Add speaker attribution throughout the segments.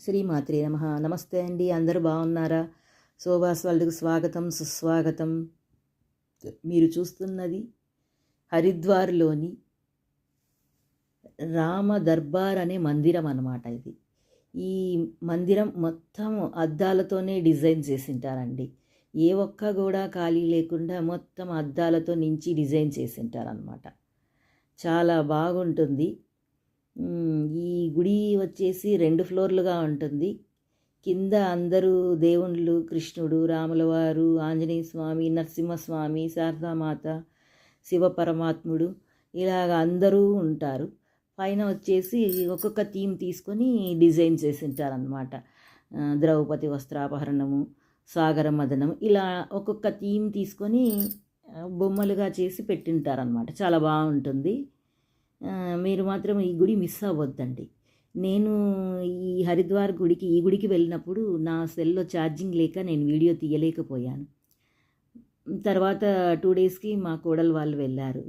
Speaker 1: శ్రీమాత్రే నమః. నమస్తే అండి, అందరూ బాగున్నారా? శోభాస్ వరల్డ్కి స్వాగతం, సుస్వాగతం. మీరు చూస్తున్నది హరిద్వార్లోని రామ దర్బార్ అనే మందిరం అన్నమాట. ఈ మందిరం మొత్తం అద్దాలతోనే డిజైన్ చేసింటారండి. ఏ ఒక్క కూడా ఖాళీ లేకుండా మొత్తం అద్దాలతో నించి డిజైన్ చేసింటారనమాట. చాలా బాగుంటుంది. ఈ గుడి వచ్చేసి 2 ఫ్లోర్లుగా ఉంటుంది. కింద అందరూ దేవుళ్ళు, కృష్ణుడు, రాములవారు, ఆంజనేయ స్వామి, నరసింహస్వామి, శారదామాత, శివపరమాత్ముడు ఇలాగ అందరూ ఉంటారు. పైన వచ్చేసి ఒక్కొక్క థీమ్ తీసుకొని డిజైన్ చేసింటారనమాట. ద్రౌపది వస్త్రాపహరణము, సాగర మదనం, ఇలా ఒక్కొక్క థీమ్ తీసుకొని బొమ్మలుగా చేసి పెట్టింటారనమాట. చాలా బాగుంటుంది. మీరు మాత్రం ఈ గుడి మిస్ అవ్వద్దండి. నేను ఈ హరిద్వార్ గుడికి ఈ గుడికి వెళ్ళినప్పుడు నా సెల్లో ఛార్జింగ్ లేక నేను వీడియో తీయలేకపోయాను. తర్వాత 2 డేస్కి మా కోడలు వాళ్ళు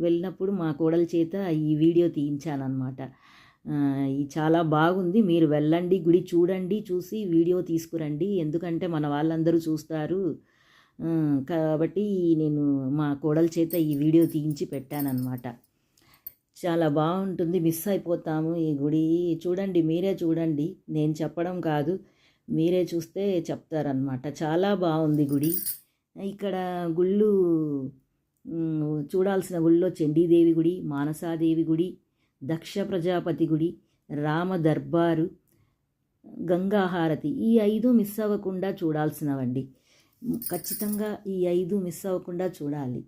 Speaker 1: వెళ్ళినప్పుడు మా కోడల చేత ఈ వీడియో తీయించానమాట. చాలా బాగుంది. మీరు వెళ్ళండి, గుడి చూడండి, చూసి వీడియో తీసుకురండి. ఎందుకంటే మన వాళ్ళందరూ చూస్తారు కాబట్టి నేను మా కోడల చేత ఈ వీడియో తీయించి పెట్టానన్నమాట. చాలా బాగుంటుంది. మిస్ అయిపోతాము ఈ గుడి. చూడండి, మీరే చూడండి, నేను చెప్పడం కాదు, మీరే చూస్తే చెప్తారనమాట. చాలా బాగుంది గుడి. ఇక్కడ గుళ్ళు చూడాల్సిన గుళ్ళో చండీదేవి గుడి, మానసాదేవి గుడి, దక్ష ప్రజాపతి గుడి, రామ దర్బారు, గంగాహారతి, ఈ 5 మిస్ అవ్వకుండా చూడాల్సినవండి. ఖచ్చితంగా ఈ 5 మిస్ అవ్వకుండా చూడాలి.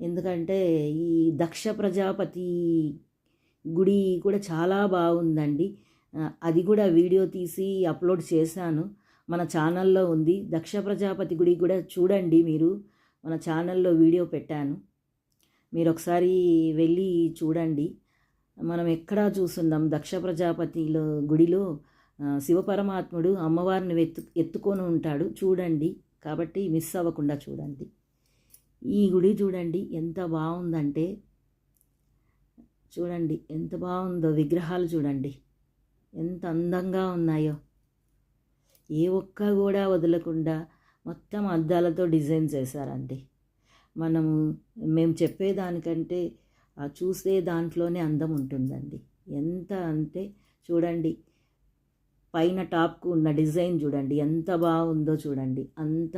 Speaker 1: ఎందుకంటే ఈ దక్ష ప్రజాపతి గుడి కూడా చాలా బాగుందండి. అది కూడా వీడియో తీసి అప్లోడ్ చేశాను, మన ఛానల్లో ఉంది. దక్ష ప్రజాపతి గుడి కూడా చూడండి, మీరు మన ఛానల్లో వీడియో పెట్టాను, మీరు ఒకసారి వెళ్ళి చూడండి. మనం ఎక్కడా చూస్తున్నాం, దక్ష ప్రజాపతిలో గుడిలో శివపరమాత్ముడు అమ్మవారిని ఎత్తుకొని ఉంటాడు, చూడండి. కాబట్టి మిస్ అవ్వకుండా చూడండి. ఈ గుడి చూడండి ఎంత బాగుందంటే, చూడండి ఎంత బాగుందో. విగ్రహాలు చూడండి ఎంత అందంగా ఉన్నాయో. ఏ ఒక్క కూడా వదలకుండా మొత్తం అద్దాలతో డిజైన్ చేశారండి. మేము చెప్పేదానికంటే చూసే దాంట్లోనే అందం ఉంటుందండి. ఎంత అంటే చూడండి, పైన టాప్కు ఉన్న డిజైన్ చూడండి ఎంత బాగుందో చూడండి. అంత